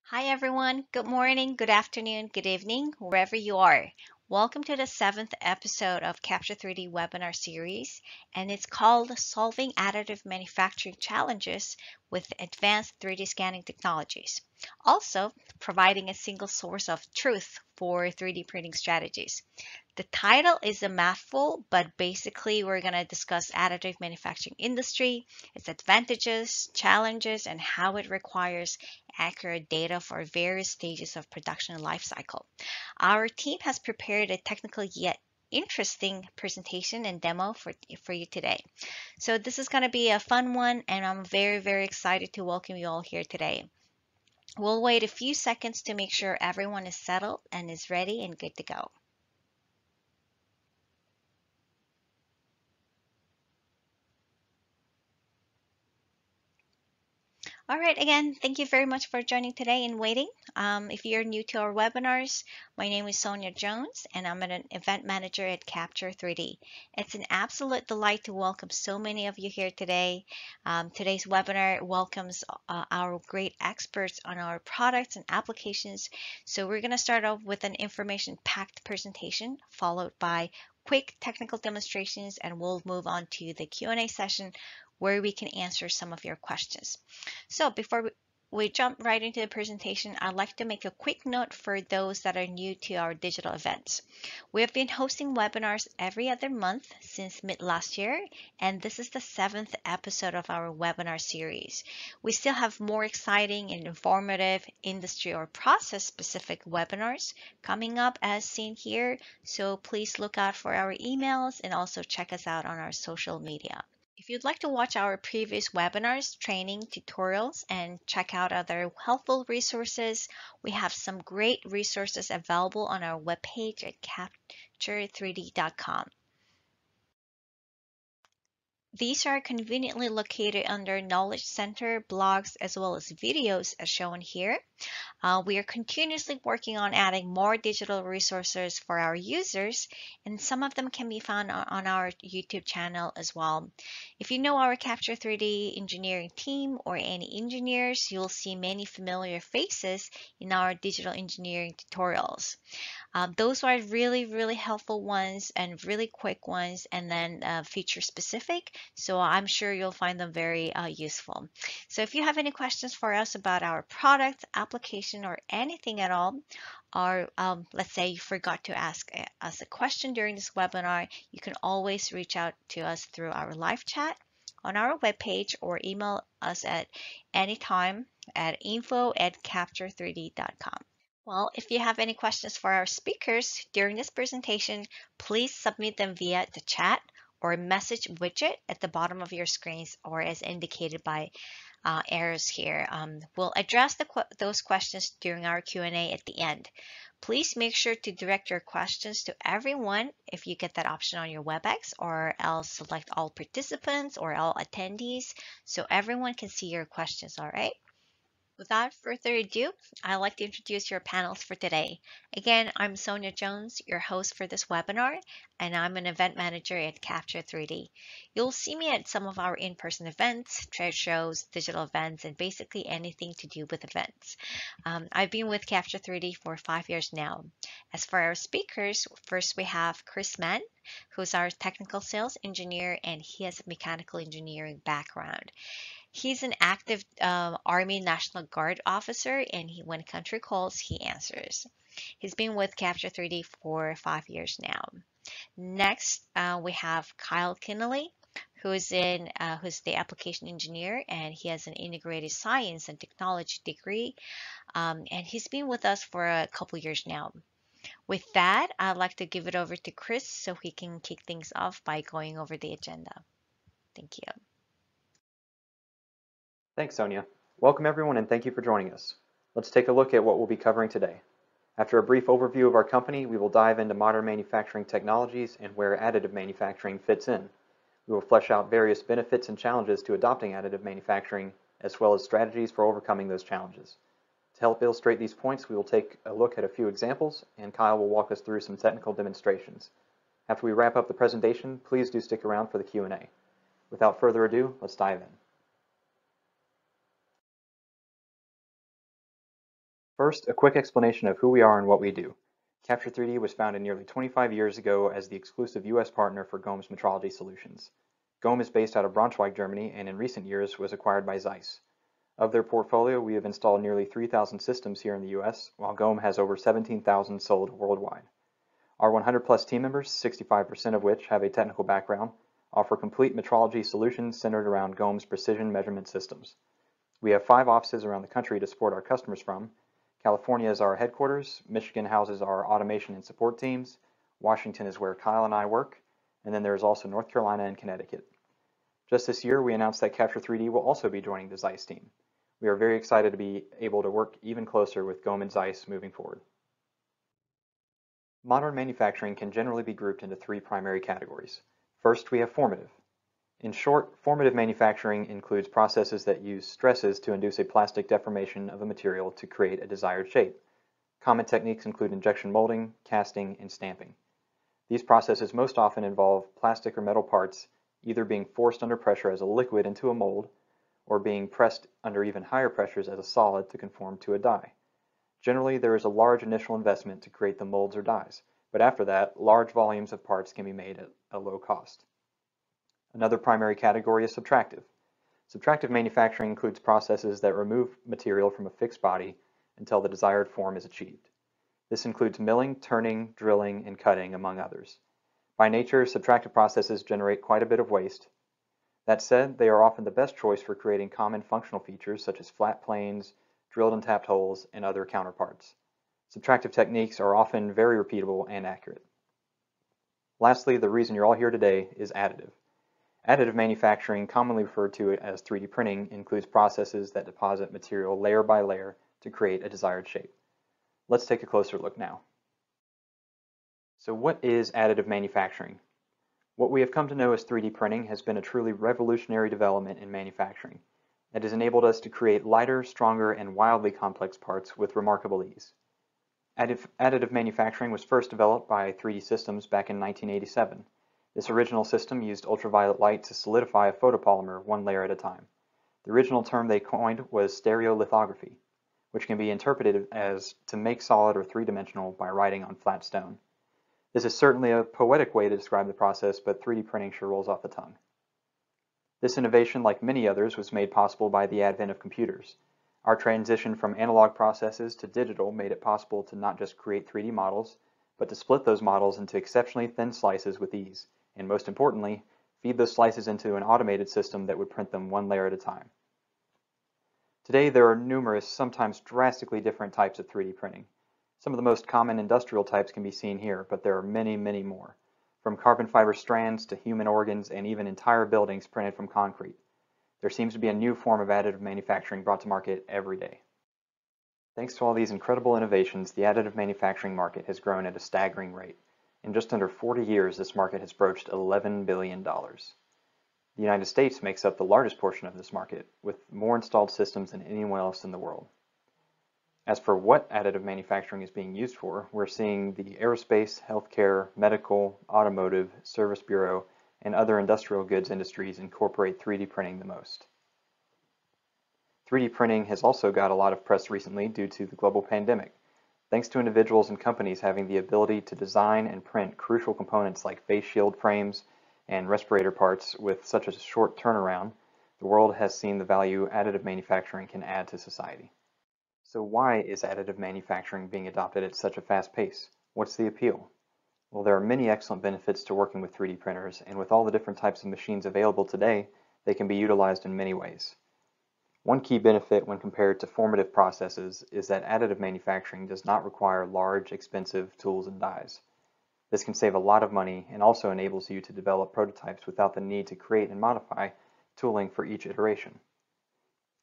Hi, everyone. Good morning, good afternoon, good evening, wherever you are. Welcome to the seventh episode of Capture 3D webinar series, and it's called Solving Additive Manufacturing Challenges with Advanced 3D Scanning Technologies. Also, providing a single source of truth for 3D printing strategies. The title is a mouthful, but basically we're going to discuss additive manufacturing industry, its advantages, challenges, and how it requires accurate data for various stages of production life cycle. Our team has prepared a technical yet interesting presentation and demo for you today. So this is going to be a fun one, and I'm very excited to welcome you all here today. We'll wait a few seconds to make sure everyone is settled and is ready and good to go. All right, again, thank you very much for joining today and waiting. If you're new to our webinars, my name is Sonia Jones, and I'm an event manager at Capture 3D. It's an absolute delight to welcome so many of you here today. Today's webinar welcomes our great experts on our products and applications. So we're going to start off with an information-packed presentation, followed by quick technical demonstrations, and we'll move on to the Q&A session where we can answer some of your questions. So before we jump right into the presentation, I'd like to make a quick note for those that are new to our digital events. We have been hosting webinars every other month since mid last year, and this is the seventh episode of our webinar series. We still have more exciting and informative industry or process specific webinars coming up as seen here, so please look out for our emails and also check us out on our social media. If you'd like to watch our previous webinars, training, tutorials, and check out other helpful resources, we have some great resources available on our webpage at capture3d.com. These are conveniently located under Knowledge Center, blogs, as well as videos as shown here. We are continuously working on adding more digital resources for our users, and some of them can be found on our YouTube channel as well. If you know our Capture 3D engineering team or any engineers, you'll see many familiar faces in our digital engineering tutorials. Those are really helpful ones and really quick ones, and then feature specific. So I'm sure you'll find them very useful. So if you have any questions for us about our product, application, or anything at all, or let's say you forgot to ask us a question during this webinar, you can always reach out to us through our live chat on our webpage or email us at any time at info@capture3d.com. Well, if you have any questions for our speakers during this presentation, please submit them via the chat or message widget at the bottom of your screens or as indicated by arrows here. We'll address those questions during our Q&A at the end. Please make sure to direct your questions to everyone if you get that option on your WebEx, or else select all participants or all attendees so everyone can see your questions, all right? Without further ado, I'd like to introduce your panels for today. Again, I'm Sonia Jones, your host for this webinar, and I'm an event manager at Capture 3D. You'll see me at some of our in-person events, trade shows, digital events, and basically anything to do with events. I've been with Capture 3D for 5 years now. As for our speakers, first we have Chris Mann, who's our technical sales engineer, and he has a mechanical engineering background. He's an active Army National Guard officer, and when country calls, he answers. He's been with Capture 3D for 5 years now. Next, we have Kyle Kinnelly, who's the application engineer, and he has an integrated science and technology degree, and he's been with us for a couple years now. With that, I'd like to give it over to Chris so he can kick things off by going over the agenda. Thank you. Thanks, Sonia. Welcome everyone and thank you for joining us. Let's take a look at what we'll be covering today. After a brief overview of our company, we will dive into modern manufacturing technologies and where additive manufacturing fits in. We will flesh out various benefits and challenges to adopting additive manufacturing, as well as strategies for overcoming those challenges. To help illustrate these points, we will take a look at a few examples, and Kyle will walk us through some technical demonstrations. After we wrap up the presentation, please do stick around for the Q&A. Without further ado, let's dive in. First, a quick explanation of who we are and what we do. Capture 3D was founded nearly 25 years ago as the exclusive U.S. partner for GOHM's metrology solutions. GOHM is based out of Braunschweig, Germany, and in recent years was acquired by Zeiss. Of their portfolio, we have installed nearly 3,000 systems here in the U.S., while GOHM has over 17,000 sold worldwide. Our 100-plus team members, 65% of which have a technical background, offer complete metrology solutions centered around GOHM's precision measurement systems. We have 5 offices around the country to support our customers from. California is our headquarters, Michigan houses our automation and support teams, Washington is where Kyle and I work, and then there's also North Carolina and Connecticut. Just this year, we announced that Capture 3D will also be joining the Zeiss team. We are very excited to be able to work even closer with GOHM and Zeiss moving forward. Modern manufacturing can generally be grouped into 3 primary categories. First, we have formative. In short, formative manufacturing includes processes that use stresses to induce a plastic deformation of a material to create a desired shape. Common techniques include injection molding, casting, and stamping. These processes most often involve plastic or metal parts either being forced under pressure as a liquid into a mold or being pressed under even higher pressures as a solid to conform to a die. Generally, there is a large initial investment to create the molds or dies, but after that, large volumes of parts can be made at a low cost. Another primary category is subtractive. Subtractive manufacturing includes processes that remove material from a fixed body until the desired form is achieved. This includes milling, turning, drilling, and cutting, among others. By nature, subtractive processes generate quite a bit of waste. That said, they are often the best choice for creating common functional features such as flat planes, drilled and tapped holes, and other counterparts. Subtractive techniques are often very repeatable and accurate. Lastly, the reason you're all here today is additive. Additive manufacturing, commonly referred to as 3D printing, includes processes that deposit material layer by layer to create a desired shape. Let's take a closer look now. So what is additive manufacturing? What we have come to know as 3D printing has been a truly revolutionary development in manufacturing. It has enabled us to create lighter, stronger, and wildly complex parts with remarkable ease. Additive manufacturing was first developed by 3D Systems back in 1987. This original system used ultraviolet light to solidify a photopolymer one layer at a time. The original term they coined was stereolithography, which can be interpreted as to make solid or three-dimensional by writing on flat stone. This is certainly a poetic way to describe the process, but 3D printing sure rolls off the tongue. This innovation, like many others, was made possible by the advent of computers. Our transition from analog processes to digital made it possible to not just create 3D models, but to split those models into exceptionally thin slices with ease, and most importantly, feed those slices into an automated system that would print them one layer at a time. Today, there are numerous, sometimes drastically different types of 3D printing. Some of the most common industrial types can be seen here, but there are many, many more. From carbon fiber strands to human organs and even entire buildings printed from concrete. There seems to be a new form of additive manufacturing brought to market every day. Thanks to all these incredible innovations, the additive manufacturing market has grown at a staggering rate. In just under 40 years, this market has broached $11 billion. The United States makes up the largest portion of this market, with more installed systems than anyone else in the world. As for what additive manufacturing is being used for, we're seeing the aerospace, healthcare, medical, automotive, service bureau, and other industrial goods industries incorporate 3D printing the most. 3D printing has also got a lot of press recently due to the global pandemic. Thanks to individuals and companies having the ability to design and print crucial components like face shield frames and respirator parts with such a short turnaround, the world has seen the value additive manufacturing can add to society. So why is additive manufacturing being adopted at such a fast pace? What's the appeal? Well, there are many excellent benefits to working with 3D printers, and with all the different types of machines available today, they can be utilized in many ways. One key benefit when compared to formative processes is that additive manufacturing does not require large, expensive tools and dies. This can save a lot of money and also enables you to develop prototypes without the need to create and modify tooling for each iteration.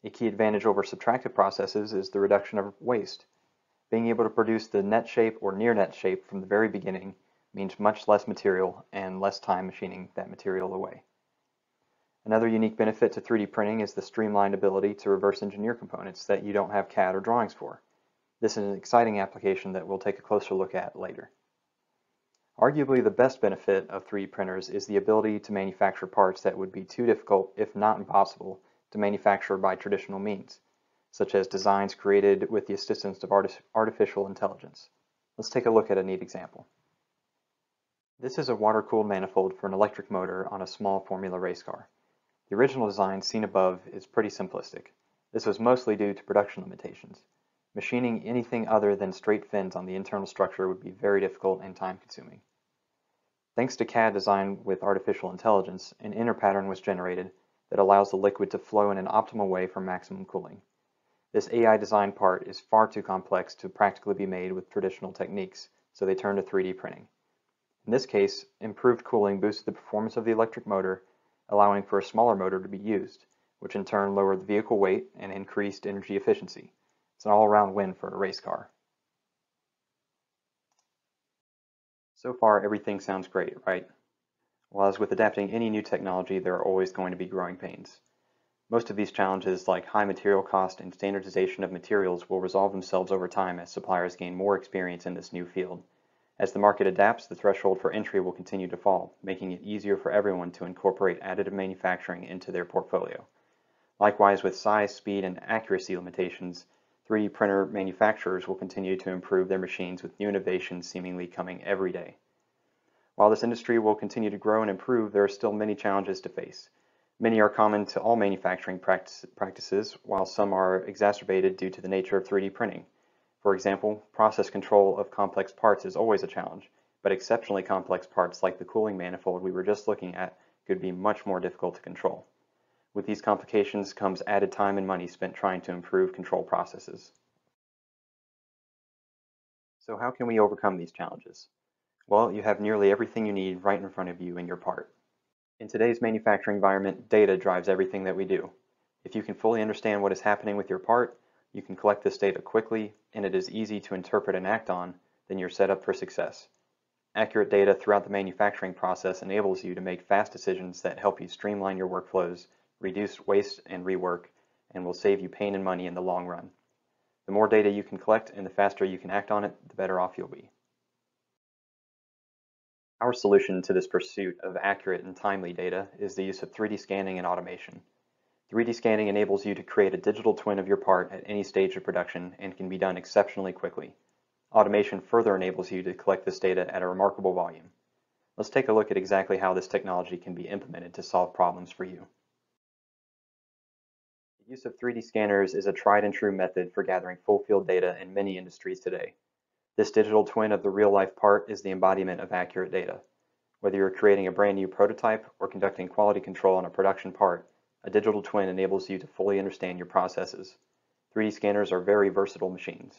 A key advantage over subtractive processes is the reduction of waste. Being able to produce the net shape or near net shape from the very beginning means much less material and less time machining that material away. Another unique benefit to 3D printing is the streamlined ability to reverse engineer components that you don't have CAD or drawings for. This is an exciting application that we'll take a closer look at later. Arguably the best benefit of 3D printers is the ability to manufacture parts that would be too difficult, if not impossible, to manufacture by traditional means. such as designs created with the assistance of artificial intelligence. Let's take a look at a neat example. This is a water-cooled manifold for an electric motor on a small Formula race car. The original design seen above is pretty simplistic. This was mostly due to production limitations. Machining anything other than straight fins on the internal structure would be very difficult and time-consuming. Thanks to CAD design with artificial intelligence, an inner pattern was generated that allows the liquid to flow in an optimal way for maximum cooling. This AI design part is far too complex to practically be made with traditional techniques, so they turned to 3D printing. In this case, improved cooling boosted the performance of the electric motor, allowing for a smaller motor to be used, which in turn lowered the vehicle weight and increased energy efficiency. It's an all-around win for a race car. So far, everything sounds great, right? Well, as with adapting any new technology, there are always going to be growing pains. Most of these challenges, like high material cost and standardization of materials, will resolve themselves over time as suppliers gain more experience in this new field. As the market adapts, the threshold for entry will continue to fall, making it easier for everyone to incorporate additive manufacturing into their portfolio. Likewise, with size, speed, and accuracy limitations, 3D printer manufacturers will continue to improve their machines with new innovations seemingly coming every day. While this industry will continue to grow and improve, there are still many challenges to face. Many are common to all manufacturing practices, while some are exacerbated due to the nature of 3D printing. For example, process control of complex parts is always a challenge, but exceptionally complex parts like the cooling manifold we were just looking at could be much more difficult to control. With these complications comes added time and money spent trying to improve control processes. So how can we overcome these challenges? Well, you have nearly everything you need right in front of you in your part. In today's manufacturing environment, data drives everything that we do. If you can fully understand what is happening with your part, you can collect this data quickly, and it is easy to interpret and act on, then you're set up for success. Accurate data throughout the manufacturing process enables you to make fast decisions that help you streamline your workflows, reduce waste and rework, and will save you pain and money in the long run. The more data you can collect and the faster you can act on it, the better off you'll be. Our solution to this pursuit of accurate and timely data is the use of 3D scanning and automation. 3D scanning enables you to create a digital twin of your part at any stage of production and can be done exceptionally quickly. Automation further enables you to collect this data at a remarkable volume. Let's take a look at exactly how this technology can be implemented to solve problems for you. The use of 3D scanners is a tried and true method for gathering full field data in many industries today. This digital twin of the real-life part is the embodiment of accurate data. Whether you're creating a brand new prototype or conducting quality control on a production part, a digital twin enables you to fully understand your processes. 3D scanners are very versatile machines.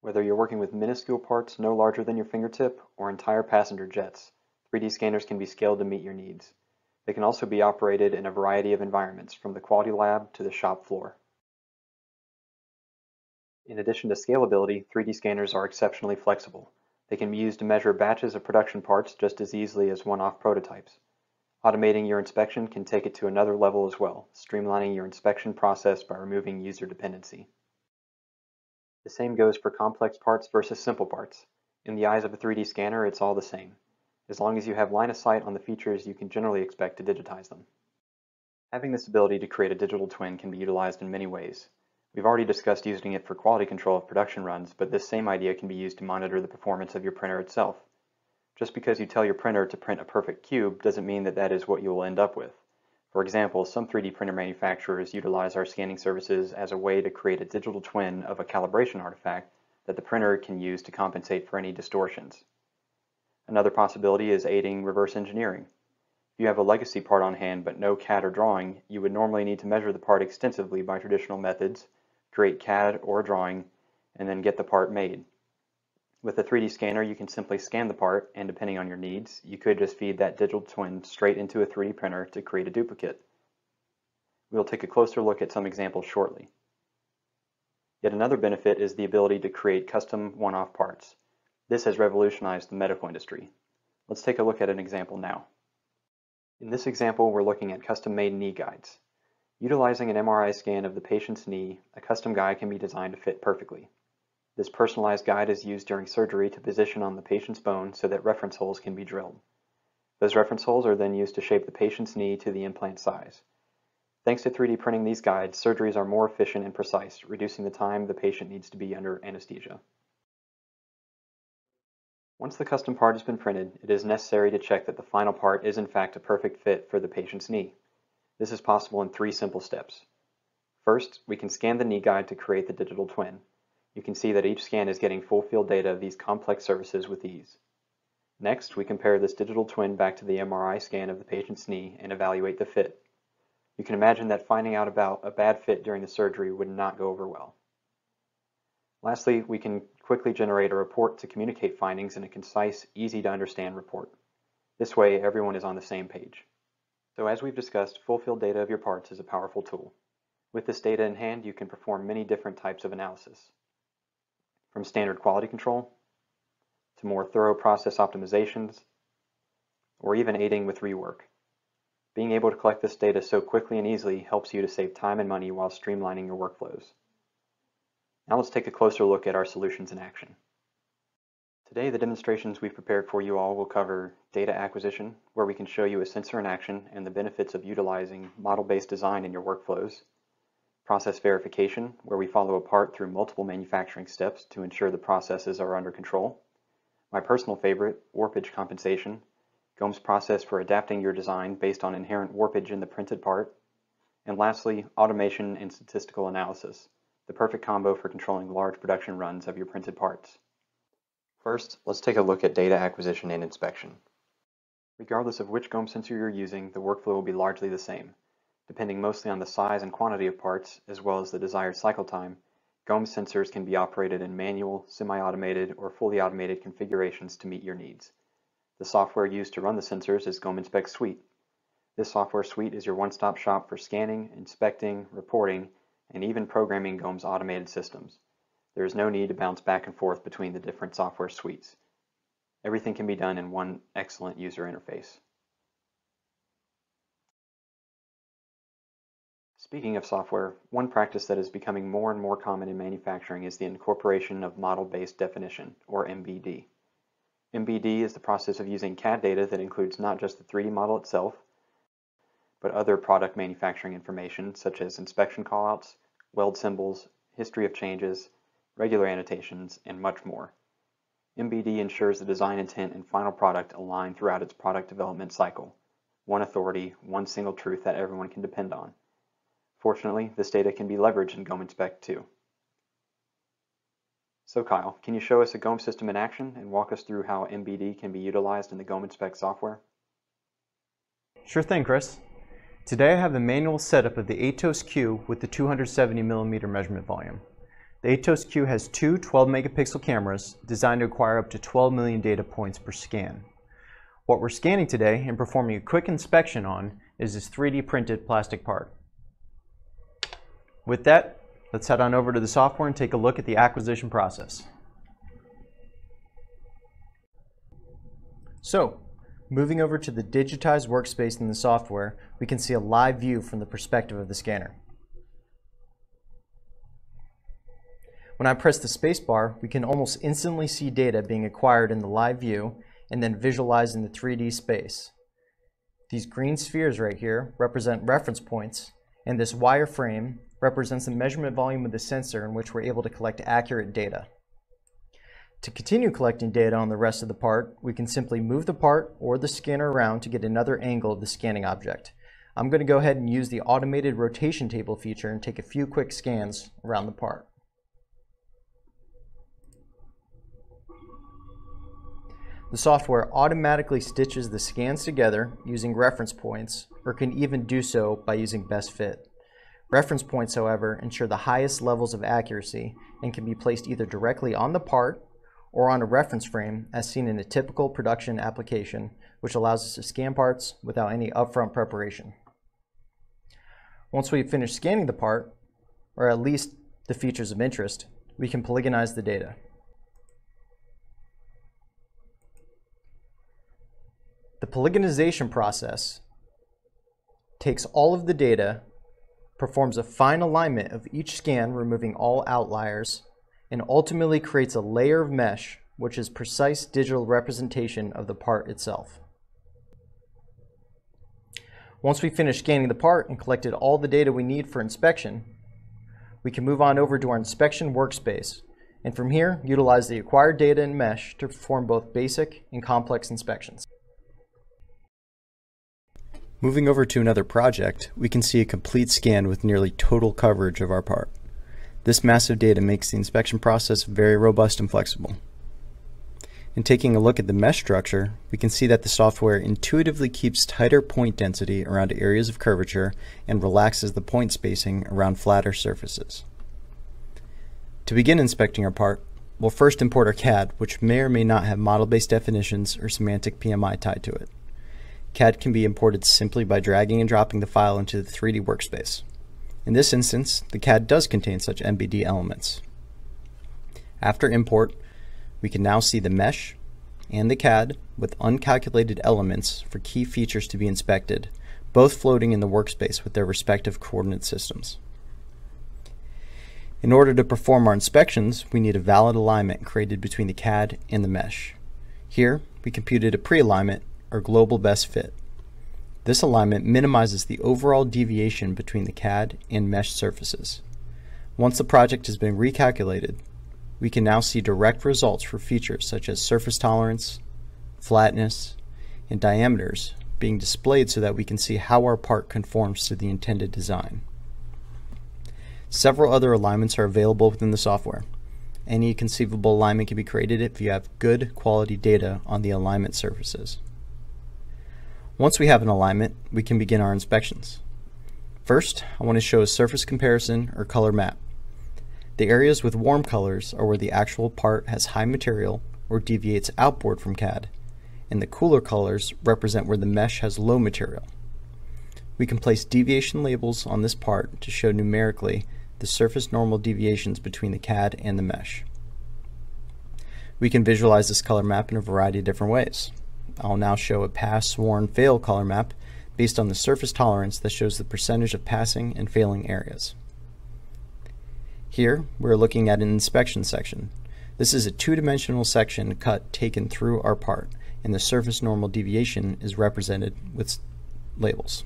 Whether you're working with minuscule parts no larger than your fingertip or entire passenger jets, 3D scanners can be scaled to meet your needs. They can also be operated in a variety of environments, from the quality lab to the shop floor. In addition to scalability, 3D scanners are exceptionally flexible. They can be used to measure batches of production parts just as easily as one-off prototypes. Automating your inspection can take it to another level as well, streamlining your inspection process by removing user dependency. The same goes for complex parts versus simple parts. In the eyes of a 3D scanner, it's all the same. As long as you have line of sight on the features, you can generally expect to digitize them. Having this ability to create a digital twin can be utilized in many ways. We've already discussed using it for quality control of production runs, but this same idea can be used to monitor the performance of your printer itself. Just because you tell your printer to print a perfect cube doesn't mean that that is what you will end up with. For example, some 3D printer manufacturers utilize our scanning services as a way to create a digital twin of a calibration artifact that the printer can use to compensate for any distortions. Another possibility is aiding reverse engineering. If you have a legacy part on hand but no CAD or drawing, you would normally need to measure the part extensively by traditional methods, create CAD or a drawing, and then get the part made. With a 3D scanner, you can simply scan the part, and depending on your needs, you could just feed that digital twin straight into a 3D printer to create a duplicate. We'll take a closer look at some examples shortly. Yet another benefit is the ability to create custom one-off parts. This has revolutionized the medical industry. Let's take a look at an example now. In this example, we're looking at custom-made knee guides. Utilizing an MRI scan of the patient's knee, a custom guide can be designed to fit perfectly. This personalized guide is used during surgery to position on the patient's bone so that reference holes can be drilled. Those reference holes are then used to shape the patient's knee to the implant size. Thanks to 3D printing these guides, surgeries are more efficient and precise, reducing the time the patient needs to be under anesthesia. Once the custom part has been printed, it is necessary to check that the final part is in fact a perfect fit for the patient's knee. This is possible in 3 simple steps. First, we can scan the knee guide to create the digital twin. You can see that each scan is getting full field data of these complex surfaces with ease. Next, we compare this digital twin back to the MRI scan of the patient's knee and evaluate the fit. You can imagine that finding out about a bad fit during the surgery would not go over well. Lastly, we can quickly generate a report to communicate findings in a concise, easy to understand report. This way, everyone is on the same page. So as we've discussed, full field data of your parts is a powerful tool. With this data in hand, you can perform many different types of analysis. From standard quality control, to more thorough process optimizations, or even aiding with rework. Being able to collect this data so quickly and easily helps you to save time and money while streamlining your workflows. Now let's take a closer look at our solutions in action. Today, the demonstrations we've prepared for you all will cover data acquisition, where we can show you a sensor in action and the benefits of utilizing model-based design in your workflows. Process verification, where we follow a part through multiple manufacturing steps to ensure the processes are under control. My personal favorite, warpage compensation, Gomes' process for adapting your design based on inherent warpage in the printed part. And lastly, automation and statistical analysis, the perfect combo for controlling large production runs of your printed parts. First, let's take a look at data acquisition and inspection. Regardless of which Gomes sensor you're using, the workflow will be largely the same. Depending mostly on the size and quantity of parts, as well as the desired cycle time, Gomes sensors can be operated in manual, semi-automated, or fully automated configurations to meet your needs. The software used to run the sensors is Gomes Inspect Suite. This software suite is your one-stop shop for scanning, inspecting, reporting, and even programming Gomes automated systems. There is no need to bounce back and forth between the different software suites. Everything can be done in one excellent user interface. Speaking of software, one practice that is becoming more and more common in manufacturing is the incorporation of model-based definition, or MBD. MBD is the process of using CAD data that includes not just the 3D model itself, but other product manufacturing information such as inspection callouts, weld symbols, history of changes, regular annotations, and much more. MBD ensures the design intent and final product align throughout its product development cycle. One authority, one single truth that everyone can depend on. Fortunately, this data can be leveraged in Gomes Inspect too. So Kyle, can you show us a Gomes system in action and walk us through how MBD can be utilized in the Gomes Inspect software? Sure thing, Chris. Today I have the manual setup of the ATOS Q with the 270mm measurement volume. The ATOS Q has two 12-megapixel cameras designed to acquire up to 12 million data points per scan. What we're scanning today and performing a quick inspection on is this 3D printed plastic part. With that, let's head on over to the software and take a look at the acquisition process. So, moving over to the digitized workspace in the software, we can see a live view from the perspective of the scanner. When I press the spacebar, we can almost instantly see data being acquired in the live view and then visualized in the 3D space. These green spheres right here represent reference points, and this wireframe represents the measurement volume of the sensor in which we're able to collect accurate data. To continue collecting data on the rest of the part, we can simply move the part or the scanner around to get another angle of the scanning object. I'm going to go ahead and use the automated rotation table feature and take a few quick scans around the part. The software automatically stitches the scans together using reference points, or can even do so by using best fit. Reference points, however, ensure the highest levels of accuracy and can be placed either directly on the part or on a reference frame as seen in a typical production application, which allows us to scan parts without any upfront preparation. Once we've finished scanning the part, or at least the features of interest, we can polygonize the data. The polygonization process takes all of the data, performs a fine alignment of each scan, removing all outliers, and ultimately creates a layer of mesh, which is precise digital representation of the part itself. Once we finish scanning the part and collected all the data we need for inspection, we can move on over to our inspection workspace, and from here, utilize the acquired data in Mesh to perform both basic and complex inspections. Moving over to another project, we can see a complete scan with nearly total coverage of our part. This massive data makes the inspection process very robust and flexible. In taking a look at the mesh structure, we can see that the software intuitively keeps tighter point density around areas of curvature and relaxes the point spacing around flatter surfaces. To begin inspecting our part, we'll first import our CAD, which may or may not have model-based definitions or semantic PMI tied to it. CAD can be imported simply by dragging and dropping the file into the 3D workspace. In this instance, the CAD does contain such MBD elements. After import, we can now see the mesh and the CAD with uncalculated elements for key features to be inspected, both floating in the workspace with their respective coordinate systems. In order to perform our inspections, we need a valid alignment created between the CAD and the mesh. Here, we computed a pre-alignment or global best fit. This alignment minimizes the overall deviation between the CAD and mesh surfaces. Once the project has been recalculated, we can now see direct results for features such as surface tolerance, flatness, and diameters being displayed so that we can see how our part conforms to the intended design. Several other alignments are available within the software. Any conceivable alignment can be created if you have good quality data on the alignment surfaces. Once we have an alignment, we can begin our inspections. First, I want to show a surface comparison or color map. The areas with warm colors are where the actual part has high material or deviates outboard from CAD, and the cooler colors represent where the mesh has low material. We can place deviation labels on this part to show numerically the surface normal deviations between the CAD and the mesh. We can visualize this color map in a variety of different ways. I'll now show a pass, worn, fail color map based on the surface tolerance that shows the percentage of passing and failing areas. Here, we're looking at an inspection section. This is a two-dimensional section cut taken through our part, and the surface normal deviation is represented with labels.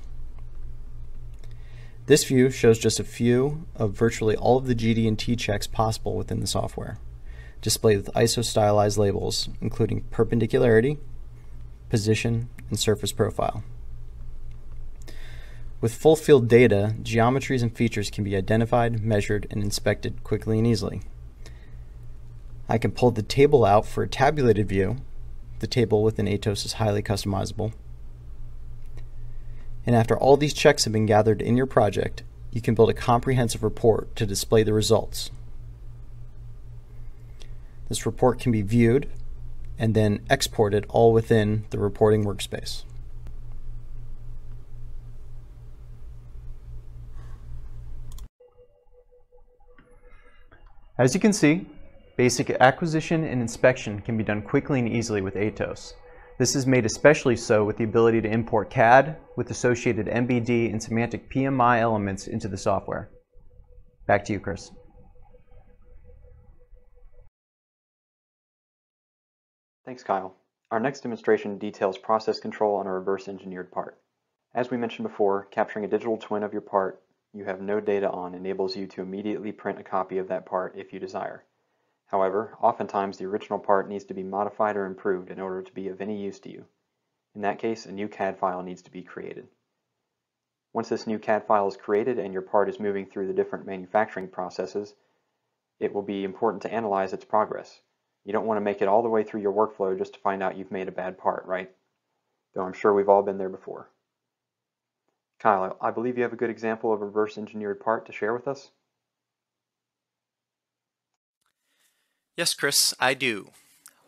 This view shows just a few of virtually all of the GD&T checks possible within the software, displayed with ISO-stylized labels, including perpendicularity, position, and surface profile. With full field data, geometries and features can be identified, measured, and inspected quickly and easily. I can pull the table out for a tabulated view. The table within Atos is highly customizable. And after all these checks have been gathered in your project, you can build a comprehensive report to display the results. This report can be viewed and then exported all within the reporting workspace. As you can see, basic acquisition and inspection can be done quickly and easily with Atos. This is made especially so with the ability to import CAD with associated MBD and semantic PMI elements into the software. Back to you, Chris. Thanks, Kyle. Our next demonstration details process control on a reverse engineered part. As we mentioned before, capturing a digital twin of your part you have no data on enables you to immediately print a copy of that part if you desire. However, oftentimes the original part needs to be modified or improved in order to be of any use to you. In that case, a new CAD file needs to be created. Once this new CAD file is created and your part is moving through the different manufacturing processes, it will be important to analyze its progress. You don't want to make it all the way through your workflow just to find out you've made a bad part, right? Though I'm sure we've all been there before. Kyle, I believe you have a good example of a reverse engineered part to share with us? Yes, Chris, I do.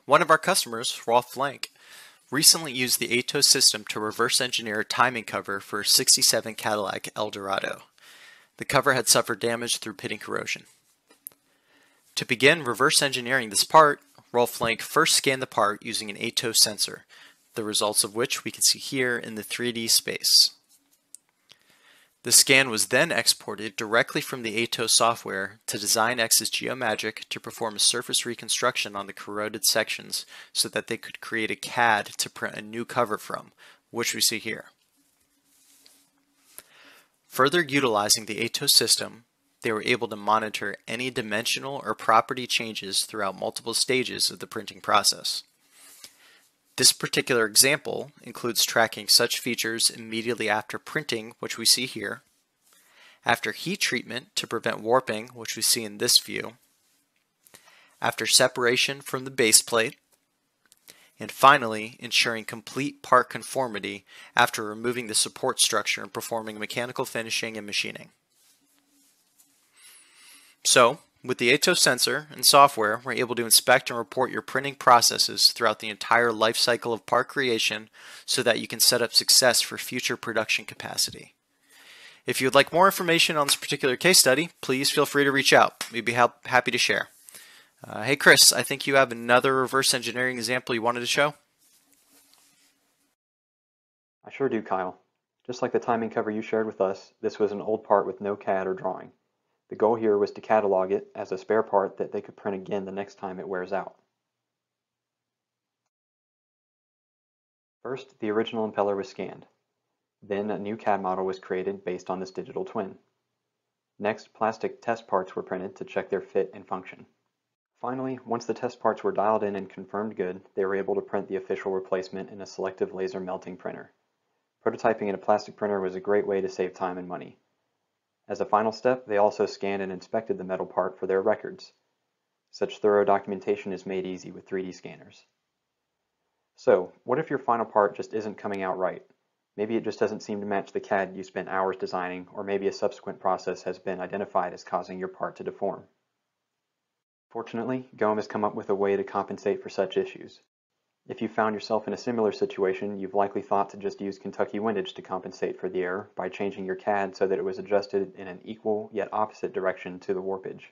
One of our customers, Rolf Blank, recently used the Atos system to reverse engineer a timing cover for a 67 Cadillac Eldorado. The cover had suffered damage through pitting corrosion. To begin reverse engineering this part, Rolf Blank first scanned the part using an Atos sensor, the results of which we can see here in the 3D space. The scan was then exported directly from the Atos software to DesignX's GeoMagic to perform a surface reconstruction on the corroded sections so that they could create a CAD to print a new cover from, which we see here. Further utilizing the ATOS system, they were able to monitor any dimensional or property changes throughout multiple stages of the printing process. This particular example includes tracking such features immediately after printing, which we see here, after heat treatment to prevent warping, which we see in this view, after separation from the base plate, and finally ensuring complete part conformity after removing the support structure and performing mechanical finishing and machining. So, with the ATOS sensor and software, we're able to inspect and report your printing processes throughout the entire life cycle of part creation so that you can set up success for future production capacity. If you would like more information on this particular case study, please feel free to reach out. We'd be happy to share. Hey Chris, I think you have another reverse engineering example you wanted to show? I sure do, Kyle. Just like the timing cover you shared with us, this was an old part with no CAD or drawing. The goal here was to catalog it as a spare part that they could print again the next time it wears out. First, the original impeller was scanned. Then a new CAD model was created based on this digital twin. Next, plastic test parts were printed to check their fit and function. Finally, once the test parts were dialed in and confirmed good, they were able to print the official replacement in a selective laser melting printer. Prototyping in a plastic printer was a great way to save time and money. As a final step, they also scanned and inspected the metal part for their records. Such thorough documentation is made easy with 3D scanners. So, what if your final part just isn't coming out right? Maybe it just doesn't seem to match the CAD you spent hours designing, or maybe a subsequent process has been identified as causing your part to deform. Fortunately, GOM has come up with a way to compensate for such issues. If you found yourself in a similar situation, you've likely thought to just use Kentucky windage to compensate for the error by changing your CAD so that it was adjusted in an equal yet opposite direction to the warpage.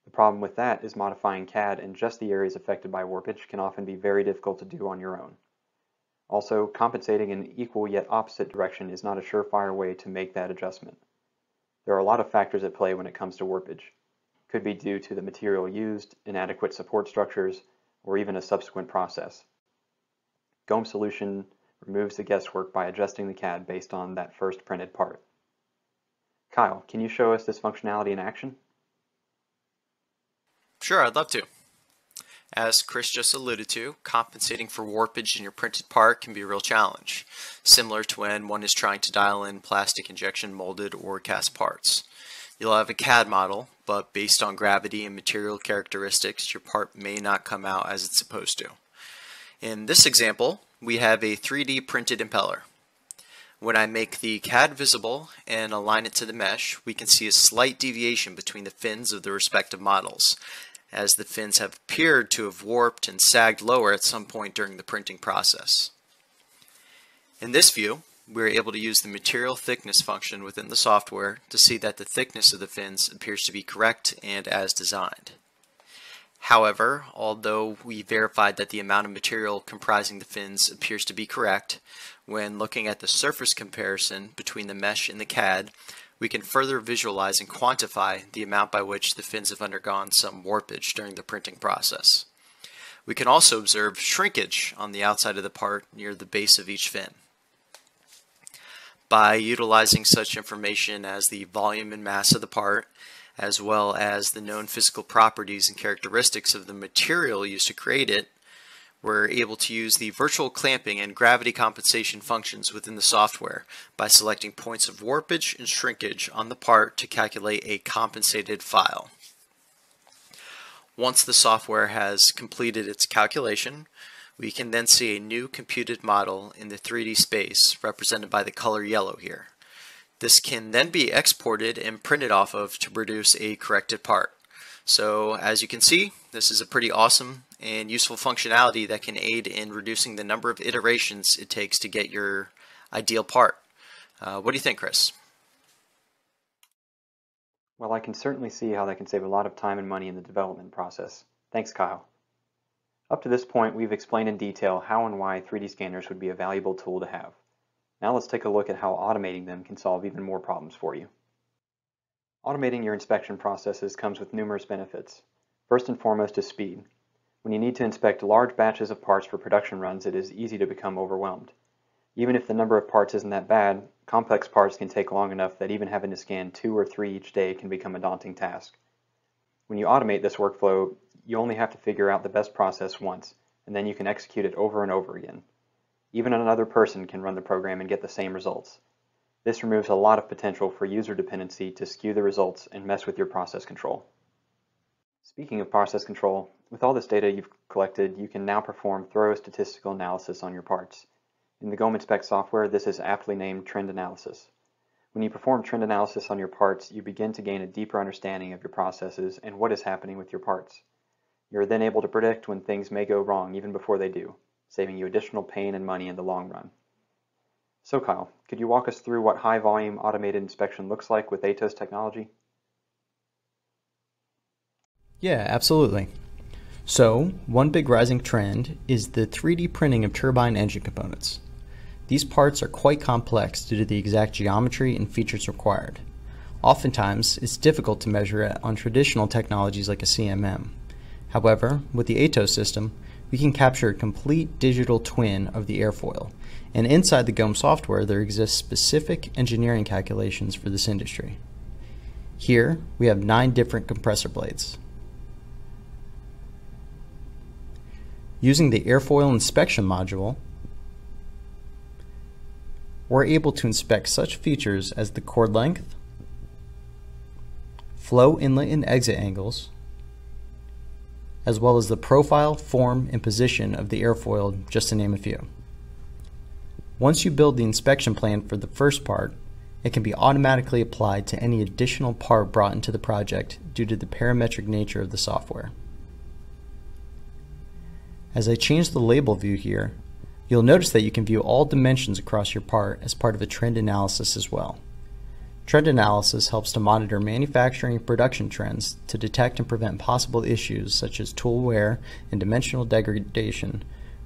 The problem with that is modifying CAD in just the areas affected by warpage can often be very difficult to do on your own. Also, compensating in an equal yet opposite direction is not a surefire way to make that adjustment. There are a lot of factors at play when it comes to warpage. Could be due to the material used, inadequate support structures, or even a subsequent process. GOM solution removes the guesswork by adjusting the CAD based on that first printed part. Kyle, can you show us this functionality in action? Sure, I'd love to. As Chris just alluded to, compensating for warpage in your printed part can be a real challenge, similar to when one is trying to dial in plastic injection molded or cast parts. You'll have a CAD model, but based on gravity and material characteristics, your part may not come out as it's supposed to. In this example, we have a 3D printed impeller. When I make the CAD visible and align it to the mesh, we can see a slight deviation between the fins of the respective models, as the fins have appeared to have warped and sagged lower at some point during the printing process. In this view, we are able to use the material thickness function within the software to see that the thickness of the fins appears to be correct and as designed. However, although we verified that the amount of material comprising the fins appears to be correct, when looking at the surface comparison between the mesh and the CAD, we can further visualize and quantify the amount by which the fins have undergone some warpage during the printing process. We can also observe shrinkage on the outside of the part near the base of each fin. By utilizing such information as the volume and mass of the part, as well as the known physical properties and characteristics of the material used to create it, we're able to use the virtual clamping and gravity compensation functions within the software by selecting points of warpage and shrinkage on the part to calculate a compensated file. Once the software has completed its calculation, we can then see a new computed model in the 3D space represented by the color yellow here. This can then be exported and printed off of to produce a corrected part. So as you can see, this is a pretty awesome and useful functionality that can aid in reducing the number of iterations it takes to get your ideal part. What do you think, Chris? Well, I can certainly see how that can save a lot of time and money in the development process. Thanks, Kyle. Up to this point, we've explained in detail how and why 3D scanners would be a valuable tool to have. Now let's take a look at how automating them can solve even more problems for you. Automating your inspection processes comes with numerous benefits. First and foremost is speed. When you need to inspect large batches of parts for production runs, it is easy to become overwhelmed. Even if the number of parts isn't that bad, complex parts can take long enough that even having to scan 2 or 3 each day can become a daunting task. When you automate this workflow, you only have to figure out the best process once, and then you can execute it over and over again. Even another person can run the program and get the same results. This removes a lot of potential for user dependency to skew the results and mess with your process control. Speaking of process control, with all this data you've collected, you can now perform thorough statistical analysis on your parts. In the GOM Inspect software, this is aptly named trend analysis. When you perform trend analysis on your parts, you begin to gain a deeper understanding of your processes and what is happening with your parts. You are then able to predict when things may go wrong even before they do, saving you additional pain and money in the long run. So Kyle, could you walk us through what high-volume automated inspection looks like with Atos technology? Yeah, absolutely. So, one big rising trend is the 3D printing of turbine engine components. These parts are quite complex due to the exact geometry and features required. Oftentimes, it's difficult to measure it on traditional technologies like a CMM. However, with the Atos system, we can capture a complete digital twin of the airfoil, and inside the GOM software there exists specific engineering calculations for this industry. Here, we have 9 different compressor blades. Using the airfoil inspection module, we're able to inspect such features as the chord length, flow inlet and exit angles, as well as the profile, form, and position of the airfoil, just to name a few. Once you build the inspection plan for the first part, it can be automatically applied to any additional part brought into the project due to the parametric nature of the software. As I change the label view here, you'll notice that you can view all dimensions across your part as part of a trend analysis as well. Trend analysis helps to monitor manufacturing and production trends to detect and prevent possible issues such as tool wear and dimensional degradation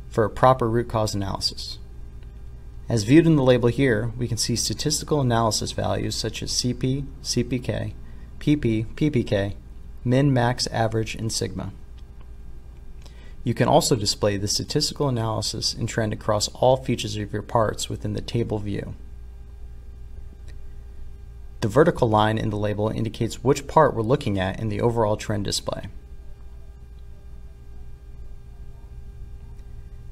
for a proper root cause analysis. As viewed in the label here, we can see statistical analysis values such as CP, CPK, PP, PPK, min, max, average, and sigma. You can also display the statistical analysis and trend across all features of your parts within the table view. The vertical line in the label indicates which part we're looking at in the overall trend display.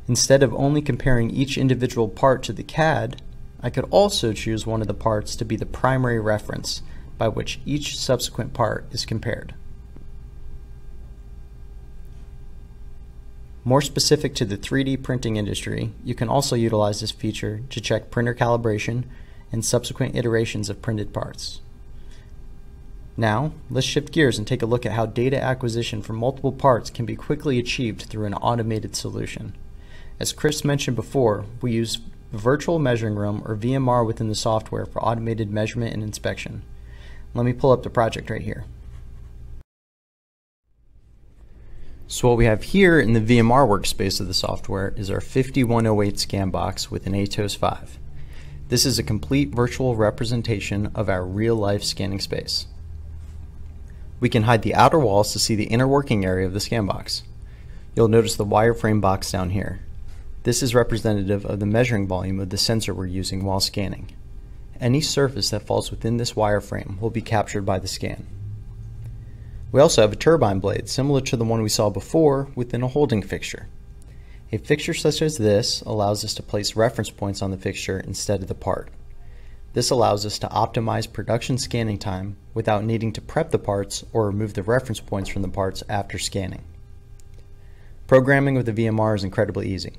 Instead of only comparing each individual part to the CAD, I could also choose one of the parts to be the primary reference by which each subsequent part is compared. More specific to the 3D printing industry, you can also utilize this feature to check printer calibration and subsequent iterations of printed parts. Now, let's shift gears and take a look at how data acquisition for multiple parts can be quickly achieved through an automated solution. As Chris mentioned before, we use Virtual Measuring Room or VMR within the software for automated measurement and inspection. Let me pull up the project right here. So what we have here in the VMR workspace of the software is our 5108 scan box with an Atos 5. This is a complete virtual representation of our real-life scanning space. We can hide the outer walls to see the inner working area of the scan box. You'll notice the wireframe box down here. This is representative of the measuring volume of the sensor we're using while scanning. Any surface that falls within this wireframe will be captured by the scan. We also have a turbine blade similar to the one we saw before within a holding fixture. A fixture such as this allows us to place reference points on the fixture instead of the part. This allows us to optimize production scanning time without needing to prep the parts or remove the reference points from the parts after scanning. Programming with the VMR is incredibly easy.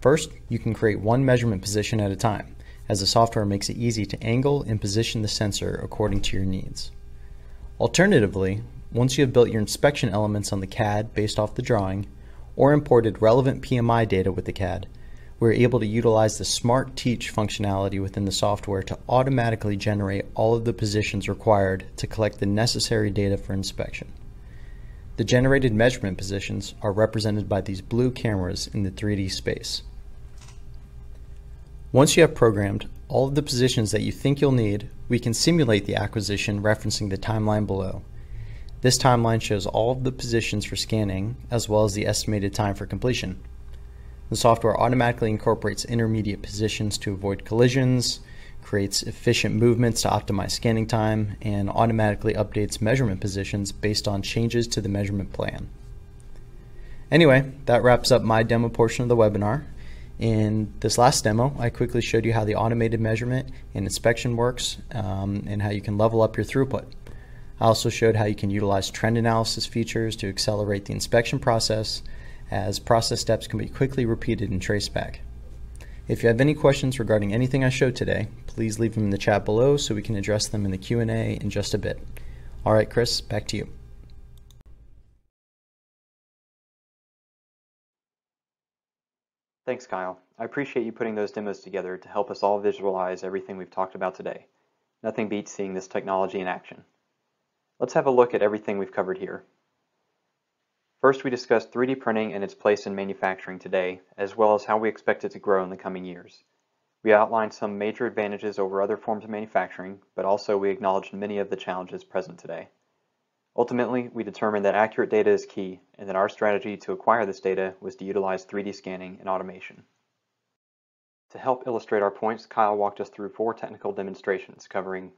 First, you can create one measurement position at a time, as the software makes it easy to angle and position the sensor according to your needs. Alternatively, once you have built your inspection elements on the CAD based off the drawing, or imported relevant PMI data with the CAD, we're able to utilize the Smart Teach functionality within the software to automatically generate all of the positions required to collect the necessary data for inspection. The generated measurement positions are represented by these blue cameras in the 3D space. Once you have programmed all of the positions that you think you'll need, we can simulate the acquisition referencing the timeline below. This timeline shows all of the positions for scanning as well as the estimated time for completion. The software automatically incorporates intermediate positions to avoid collisions, creates efficient movements to optimize scanning time, and automatically updates measurement positions based on changes to the measurement plan. Anyway, that wraps up my demo portion of the webinar. In this last demo, I quickly showed you how the automated measurement and inspection works and how you can level up your throughput. I also showed how you can utilize trend analysis features to accelerate the inspection process, as process steps can be quickly repeated and traced back. If you have any questions regarding anything I showed today, please leave them in the chat below so we can address them in the Q&A in just a bit. All right, Chris, back to you. Thanks, Kyle. I appreciate you putting those demos together to help us all visualize everything we've talked about today. Nothing beats seeing this technology in action. Let's have a look at everything we've covered here. First, we discussed 3D printing and its place in manufacturing today, as well as how we expect it to grow in the coming years. We outlined some major advantages over other forms of manufacturing, but also we acknowledged many of the challenges present today. Ultimately, we determined that accurate data is key, and that our strategy to acquire this data was to utilize 3D scanning and automation. To help illustrate our points, Kyle walked us through 4 technical demonstrations covering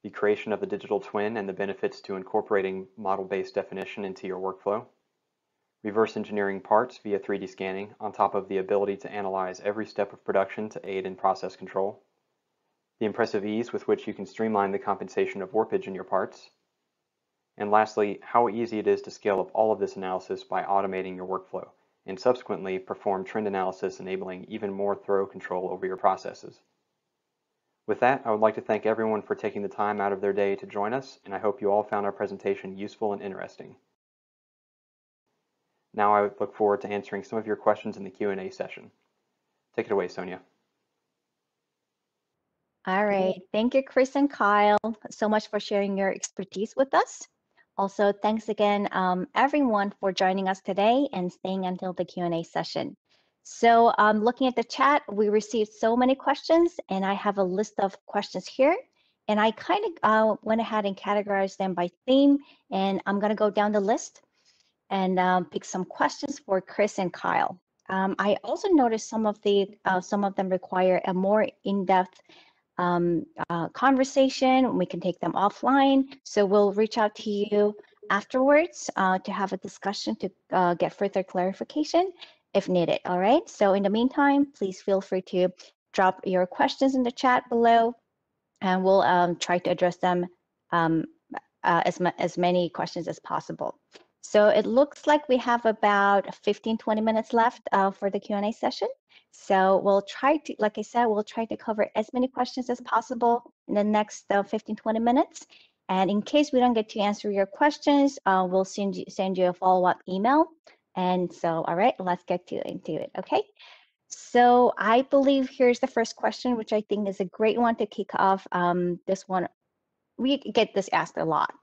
the creation of the digital twin and the benefits to incorporating model-based definition into your workflow, reverse engineering parts via 3D scanning on top of the ability to analyze every step of production to aid in process control, the impressive ease with which you can streamline the compensation of warpage in your parts, and lastly, how easy it is to scale up all of this analysis by automating your workflow, and subsequently perform trend analysis enabling even more thorough control over your processes. With that, I would like to thank everyone for taking the time out of their day to join us, and I hope you all found our presentation useful and interesting. Now I look forward to answering some of your questions in the Q&A session. Take it away, Sonia. All right. Thank you, Chris and Kyle, so much for sharing your expertise with us. Also, thanks again, everyone, for joining us today and staying until the Q&A session. So looking at the chat, we received so many questions, and I have a list of questions here. And I kind of went ahead and categorized them by theme, and I'm going to go down the list and pick some questions for Chris and Kyle. I also noticed some of them require a more in-depth conversation. We can take them offline. So we'll reach out to you afterwards to have a discussion to get further clarification if needed. All right. So in the meantime, please feel free to drop your questions in the chat below, and we'll try to address them as many questions as possible. So it looks like we have about 15-20 minutes left for the Q&A session. So we'll try to, like I said, we'll try to cover as many questions as possible in the next 15-20 minutes. And in case we don't get to answer your questions, we'll send you a follow-up email. And so, all right, let's get into it, okay? So I believe here's the first question, which I think is a great one to kick off. This one, we get this asked a lot.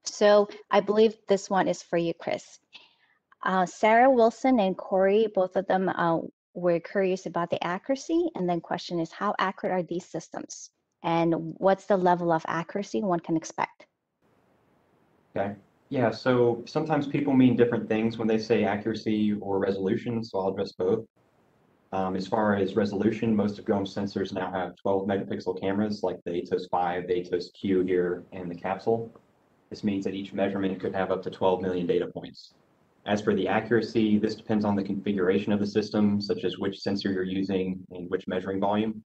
So I believe this one is for you, Chris. Sarah Wilson and Corey, both of them were curious about the accuracy. And then question is, how accurate are these systems? And what's the level of accuracy one can expect? Okay. Yeah, so sometimes people mean different things when they say accuracy or resolution, so I'll address both. As far as resolution, most of GOEM's sensors now have 12 megapixel cameras like the ATOS 5, the ATOS Q here, and the capsule. This means that each measurement could have up to 12 million data points. As for the accuracy, this depends on the configuration of the system, such as which sensor you're using and which measuring volume.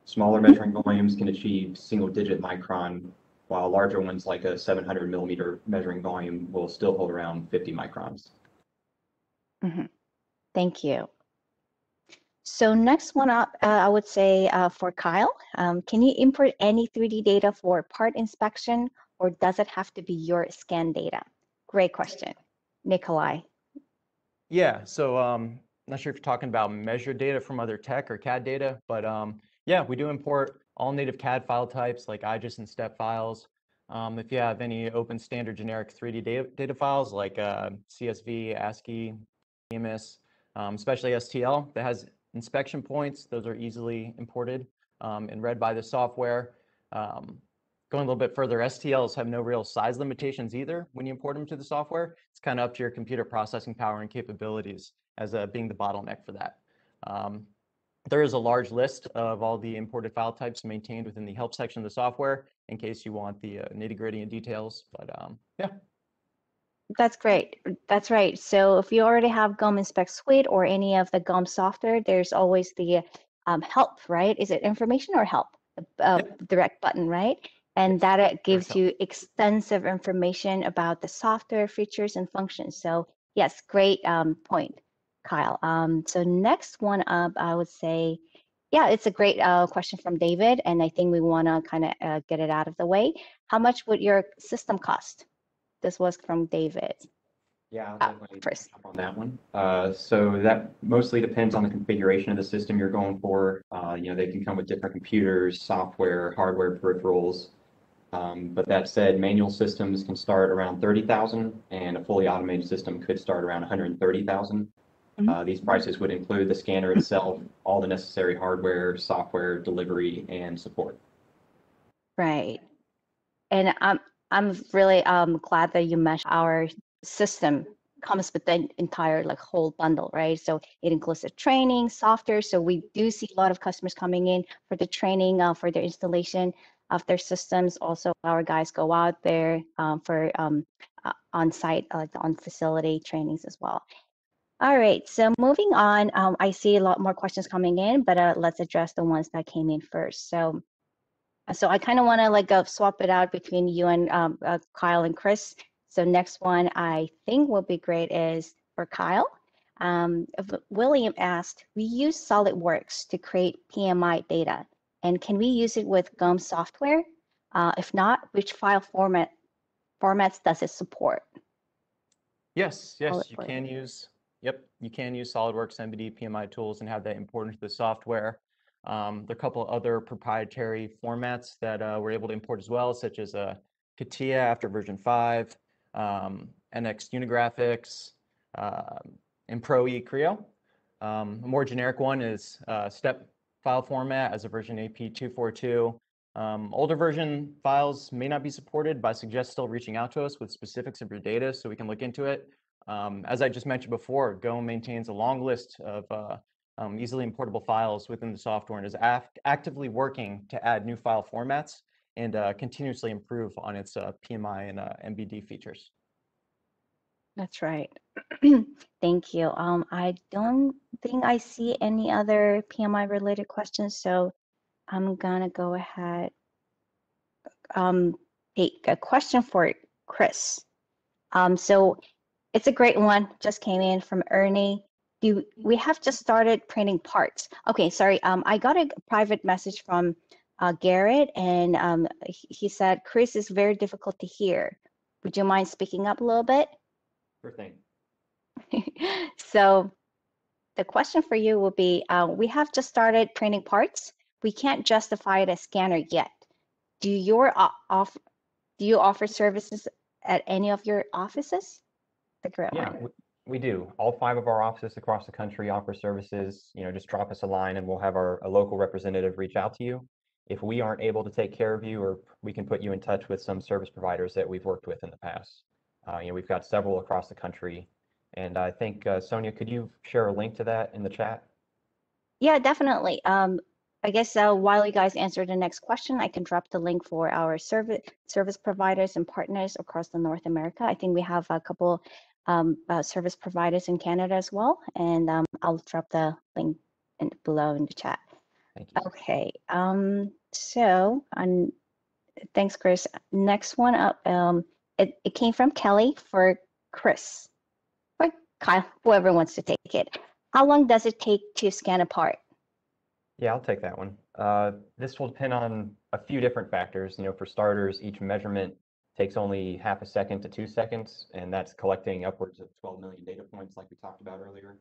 Smaller measuring volumes can achieve single-digit micron, while larger ones like a 700 millimeter measuring volume will still hold around 50 microns. Mm-hmm. Thank you. So next one up, I would say for Kyle, can you import any 3D data for part inspection, or does it have to be your scan data? Great question. Nikolai. Yeah, so not sure if you're talking about measured data from other tech or CAD data, but yeah, we do import all native CAD file types like IGES and STEP files. If you have any open standard generic 3D data files like CSV, ASCII, EMS, especially STL that has inspection points, those are easily imported and read by the software. Going a little bit further, STLs have no real size limitations either when you import them to the software. It's kind of up to your computer processing power and capabilities. as being the bottleneck for that. There is a large list of all the imported file types maintained within the help section of the software in case you want the nitty-gritty and details. But yeah. That's great. That's right. So if you already have GUM Inspect Suite or any of the GUM software, there's always the help, right? Is it information or help? Direct button, right? And Yes. that gives you extensive information about the software features and functions. So yes, great point, Kyle. So next one up, I would say, yeah, it's a great question from David, and I think we want to kind of get it out of the way. How much would your system cost? This was from David. Yeah, I'll definitely First. jump on that one. So that mostly depends on the configuration of the system you're going for. They can come with different computers, software, hardware peripherals. But that said, manual systems can start around 30,000, and a fully automated system could start around 130,000. These prices would include the scanner itself, all the necessary hardware, software, delivery, and support. Right. And I'm really glad that you mentioned our system comes with the entire like whole bundle, right? So it includes the training, software. So we do see a lot of customers coming in for the training, for their installation of their systems. Also, our guys go out there for on-site, like on facility trainings as well. All right, so moving on, I see a lot more questions coming in, but let's address the ones that came in first. So I kind of want to like swap it out between you and Kyle and Chris. So next one I think will be great is for Kyle. William asked, we use SolidWorks to create PMI data, and can we use it with GUM software? If not, which file formats does it support? Yes, you SolidWorks. can use, you can use SolidWorks MBD PMI tools and have that imported into the software. There are a couple other proprietary formats that we're able to import as well, such as CATIA after version 5, NX Unigraphics, and Pro-E Creo. A more generic one is STEP file format as a version AP242. Older version files may not be supported, but I suggest still reaching out to us with specifics of your data so we can look into it. As I just mentioned before, Go maintains a long list of easily importable files within the software and is actively working to add new file formats and continuously improve on its PMI and MBD features. That's right. Thank you. I don't think I see any other PMI related questions, so I'm gonna go ahead. Take a question for Chris. So it's a great one, just came in from Ernie. We have just started printing parts. Okay, sorry. I got a private message from Garrett, and he said, Chris is very difficult to hear. Would you mind speaking up a little bit? Sure thing. So the question for you will be, we have just started printing parts. We can't justify the scanner yet. Do you offer services at any of your offices? Yeah, we do. All 5 of our offices across the country offer services. Just drop us a line and we'll have a local representative reach out to you. If we aren't able to take care of you, or we can put you in touch with some service providers that we've worked with in the past. We've got several across the country. And I think, Sonia, could you share a link to that in the chat? Yeah, definitely. I guess while you guys answer the next question, I can drop the link for our service providers and partners across the North America. I think we have a couple service providers in Canada as well, and I'll drop the link below in the chat. Thank you. Okay. Thanks, Chris. Next one up, it came from Kelly for Chris. Or Kyle, whoever wants to take it. How long does it take to scan a part? Yeah, I'll take that one. This will depend on a few different factors. For starters, each measurement takes only half a second to 2 seconds, and that's collecting upwards of 12 million data points like we talked about earlier.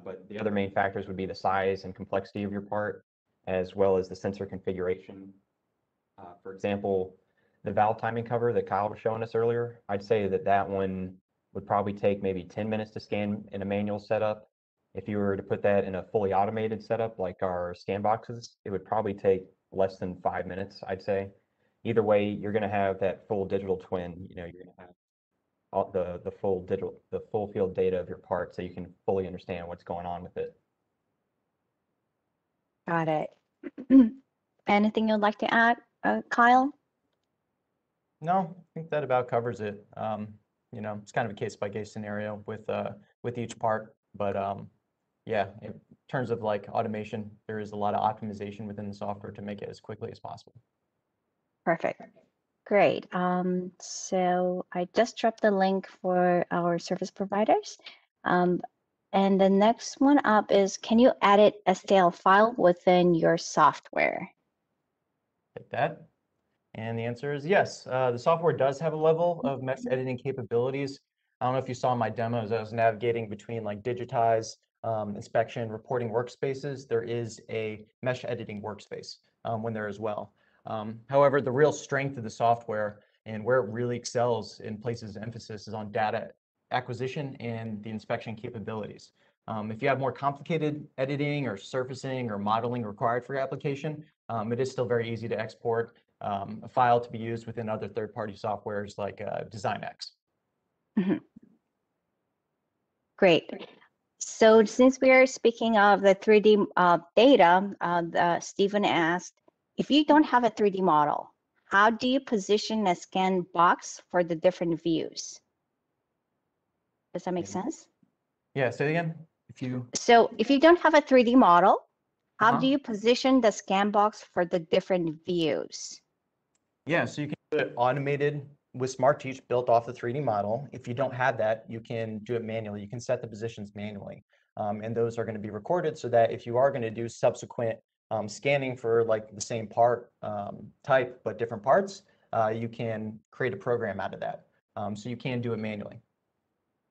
But the other main factors would be the size and complexity of your part, as well as the sensor configuration. For example, the valve timing cover that Kyle was showing us earlier, I'd say that one would probably take maybe 10 minutes to scan in a manual setup. If you were to put that in a fully automated setup like our scan boxes, it would probably take less than 5 minutes, I'd say. Either way, you're going to have that full digital twin. You're going to have all the full field data of your part so you can fully understand what's going on with it. Got it. Anything you'd like to add, Kyle? No, I think that about covers it. You know, it's kind of a case-by-case scenario with each part, but yeah, in terms of like automation, there is a lot of optimization within the software to make it as quickly as possible. Perfect. Great. So I just dropped the link for our service providers. And the next one up is, can you edit STL file within your software? Take that. And the answer is yes. The software does have a level of mesh editing capabilities. I don't know if you saw my demos, I was navigating between like digitize, inspection, reporting workspaces. There is a mesh editing workspace when there as well. However, the real strength of the software and where it really excels and places emphasis is on data acquisition and the inspection capabilities. If you have more complicated editing or surfacing or modeling required for your application, it is still very easy to export a file to be used within other third-party softwares like DesignX. Mhm. Great. So since we are speaking of the 3D data, Stephen asked, if you don't have a 3D model, how do you position a scan box for the different views? Does that make sense? Yeah, say it again. So if you don't have a 3D model, how Uh-huh. do you position the scan box for the different views? Yeah, so you can do it automated with SmartTeach built off the 3D model. If you don't have that, you can do it manually. You can set the positions manually. And those are going to be recorded so that if you are going to do subsequent scanning for like the same part type, but different parts, you can create a program out of that. So you can do it manually.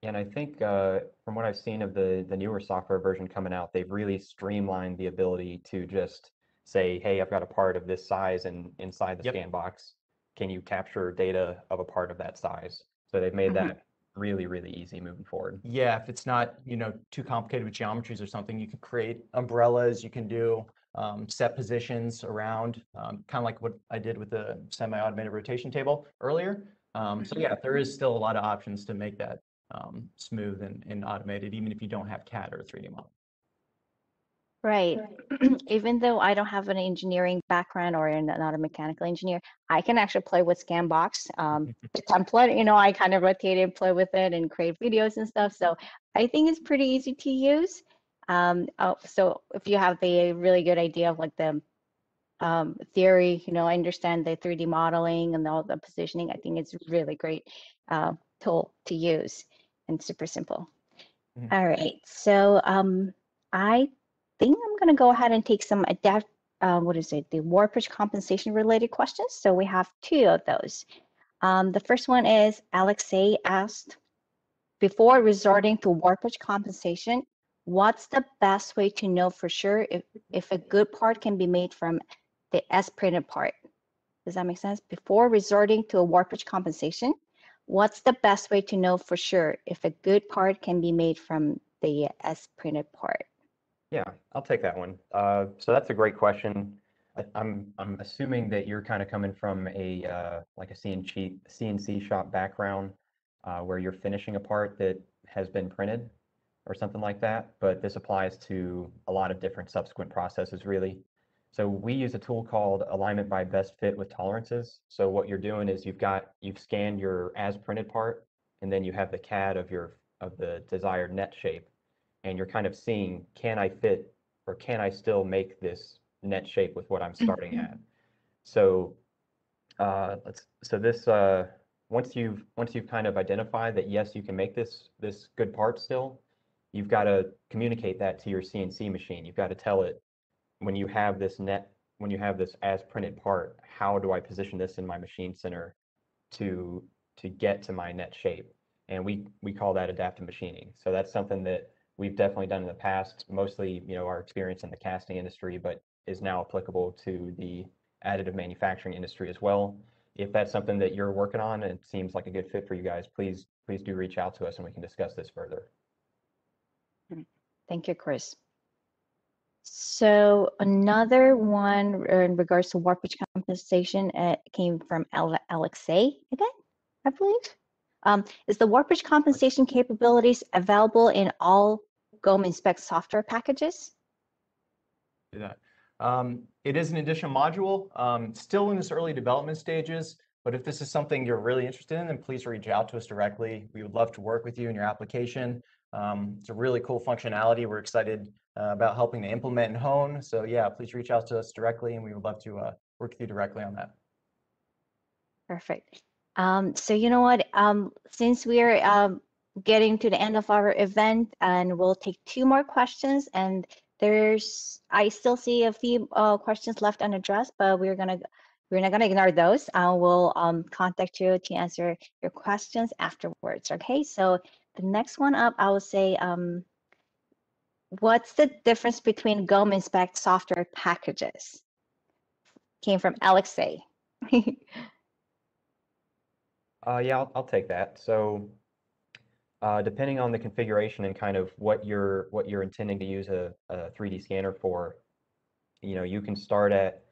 And I think from what I've seen of the newer software version coming out, they've really streamlined the ability to just say, hey, I've got a part of this size and inside the scan box, can you capture data of a part of that size? So they've made that really, really easy moving forward. Yeah, if it's not, you know, too complicated with geometries or something, you can create umbrellas, you can do set positions around, kind of like what I did with the semi-automated rotation table earlier. So yeah, there is still a lot of options to make that smooth and automated, even if you don't have CAD or a 3D model. Right. Even though I don't have an engineering background or not a mechanical engineer, I can actually play with Scanbox. The template, you know, I kind of rotate it, play with it, and create videos and stuff. So I think it's pretty easy to use. So if you have the really good idea of like the theory, you know, I understand the 3D modeling and all the positioning, I think it's a really great tool to use and super simple. All right, so I think I'm going to go ahead and take some the warpage compensation related questions. So we have two of those. The first one is Alexei asked, before resorting to warpage compensation, what's the best way to know for sure if a good part can be made from the as printed part? Does that make sense? Before resorting to a warpage compensation, what's the best way to know for sure if a good part can be made from the as printed part? Yeah, I'll take that one. So that's a great question. I'm assuming that you're kind of coming from a like a CNC shop background where you're finishing a part that has been printed or something like that. But this applies to a lot of different subsequent processes, really. So we use a tool called alignment by best fit with tolerances. So what you're doing is you've scanned your as printed part, and then you have the CAD of the desired net shape, and you're kind of seeing, can I fit or can I still make this net shape with what I'm starting at? So once you've kind of identified that yes, you can make this good part still, you've got to communicate that to your CNC machine. You've got to tell it, when you have this as printed part, how do I position this in my machine center to get to my net shape? And we call that adaptive machining. So that's something that we've definitely done in the past, mostly, you know, our experience in the casting industry, but is now applicable to the additive manufacturing industry as well. If that's something that you're working on and it seems like a good fit for you guys, please do reach out to us and we can discuss this further. Thank you, Chris. So another one in regards to warpage compensation came from Alexei again, I believe. Is the warpage compensation capabilities available in all GOM Inspect software packages? Do that. It is an additional module, still in its early development stages, but if this is something you're really interested in, then please reach out to us directly. We would love to work with you in your application. It's a really cool functionality. We're excited about helping to implement and hone. So yeah, please reach out to us directly, and we would love to work with you directly on that. Perfect. So you know what? Since we're getting to the end of our event, and we'll take 2 more questions, and I still see a few questions left unaddressed, but we're not gonna ignore those. We'll contact you to answer your questions afterwards. Okay. So the next one up, I will say, what's the difference between GOM Inspect software packages? Came from Alexei. Yeah, I'll take that. So depending on the configuration and kind of what you're intending to use a 3D scanner for, you can start at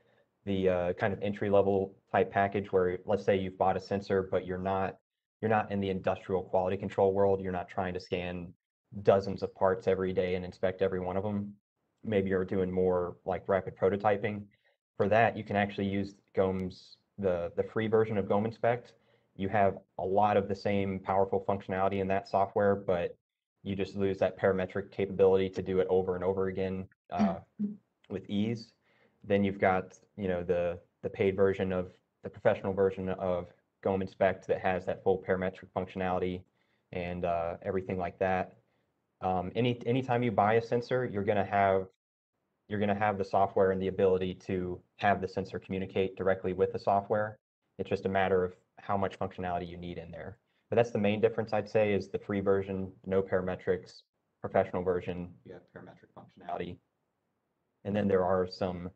the kind of entry level type package where, let's say you've bought a sensor, but you're not in the industrial quality control world. You're not trying to scan dozens of parts every day and inspect every one of them. Maybe you're doing more like rapid prototyping. For that, you can actually use the free version of GOM Inspect. You have a lot of the same powerful functionality in that software, but you just lose that parametric capability to do it over and over again with ease. Then you've got, the paid version of the professional version of GOM Inspect that has that full parametric functionality and everything like that. Anytime you buy a sensor, you're going to have the software and the ability to have the sensor communicate directly with the software. It's just a matter of how much functionality you need in there. But that's the main difference, I'd say, is the free version, no parametrics. Professional version, you have parametric functionality. And then there are some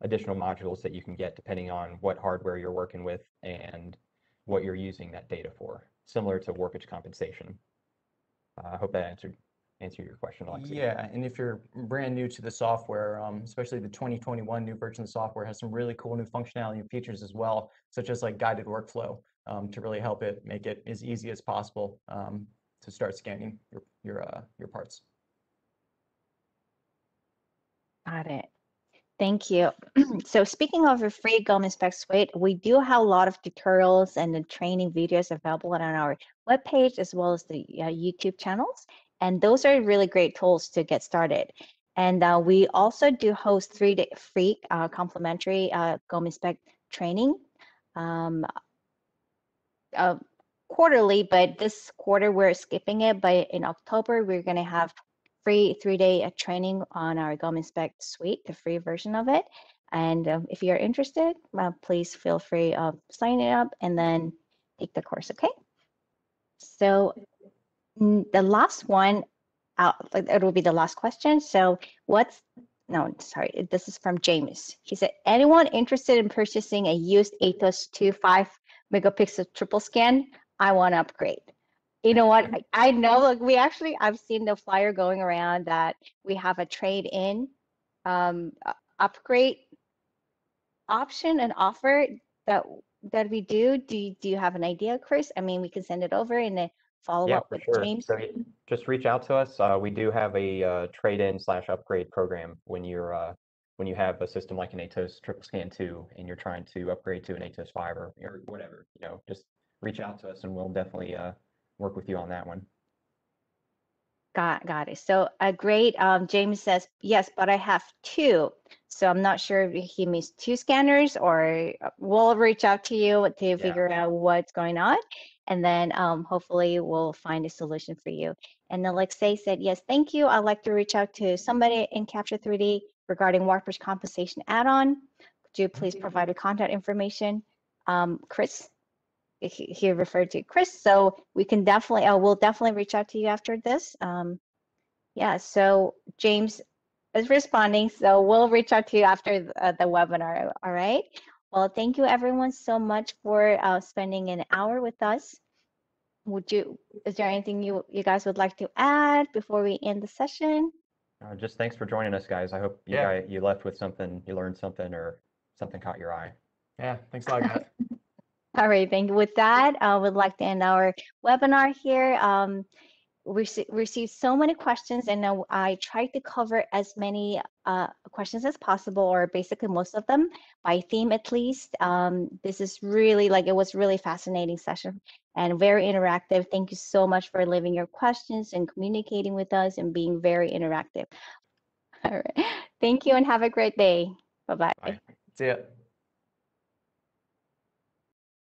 additional modules that you can get depending on what hardware you're working with and what you're using that data for, similar to warpage compensation. I hope that answered your question, Alexei. Yeah, and if you're brand new to the software, especially the 2021 new version of the software has some really cool new functionality and features as well, such as like guided workflow to really help make it as easy as possible to start scanning your parts. Got it. Thank you. So speaking of a free GOM Inspect suite, we do have a lot of tutorials and the training videos available on our webpage as well as the YouTube channels. And those are really great tools to get started. And we also do host 3-day free complimentary GOM Inspect training quarterly, but this quarter we're skipping it. But in October, we're going to have free 3-day training on our GOM Inspect suite, the free version of it. And if you're interested, please feel free of signing up and then take the course, okay? So the last one, it will be the last question. So this is from James. He said, anyone interested in purchasing a used Atos 2.5 megapixel triple scan? I want to upgrade. You know what? I know, like I've seen the flyer going around that we have a trade-in upgrade option and offer that we do. Do you have an idea, Chris? I mean, we can send it over and then follow up with sure. James. So just reach out to us. We do have a trade-in/upgrade program when you have a system like an Atos Triple Scan 2 and you're trying to upgrade to an Atos 5 or whatever. Just reach out to us and we'll definitely work with you on that one. Got it. So great. James says, yes, but I have 2. So I'm not sure if he means 2 scanners, or we'll reach out to you to figure out what's going on. And then hopefully we'll find a solution for you. And Alexei said, yes, thank you. I'd like to reach out to somebody in Capture 3D regarding warpage compensation add-on. Could you please provide the contact information? Chris, he referred to Chris, so we can definitely, we'll definitely reach out to you after this. Yeah, so James is responding, so we'll reach out to you after the webinar, all right? Well, thank you everyone so much for spending an hour with us. Is there anything you guys would like to add before we end the session? Just thanks for joining us, guys. I hope you left with something, you learned something, or something caught your eye. Yeah, thanks a lot, guys. All right, thank you. With that, I would like to end our webinar here. We received so many questions, and I tried to cover as many questions as possible, or basically most of them by theme at least. This is really it was really fascinating session and very interactive. Thank you so much for leaving your questions and communicating with us and being very interactive. All right, thank you and have a great day. Bye-bye. Bye. See ya.